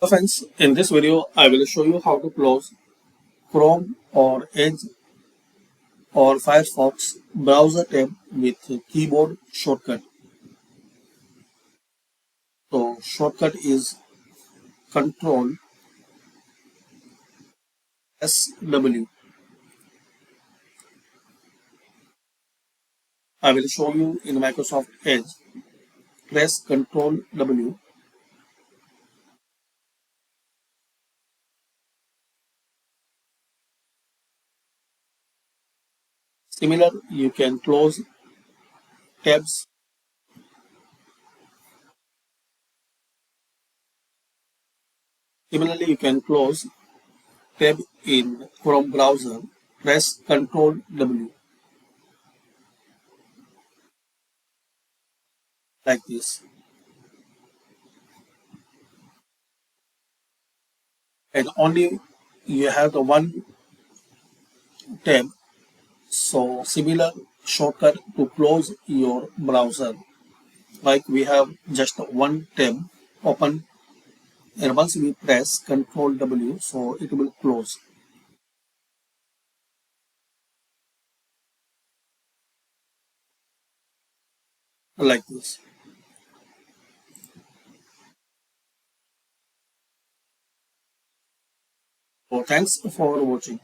So friends, in this video, I will show you how to close Chrome or Edge or Firefox browser tab with keyboard shortcut. So shortcut is Control SW. I will show you in Microsoft Edge. Press Control W. Similar, you can close tabs. Similarly, you can close tab in Chrome browser. Press Control W like this. And only you have the one tab. So similar shortcut to close your browser. Like we have just one tab open, and once we press Ctrl W, so it will close like this. So thanks for watching.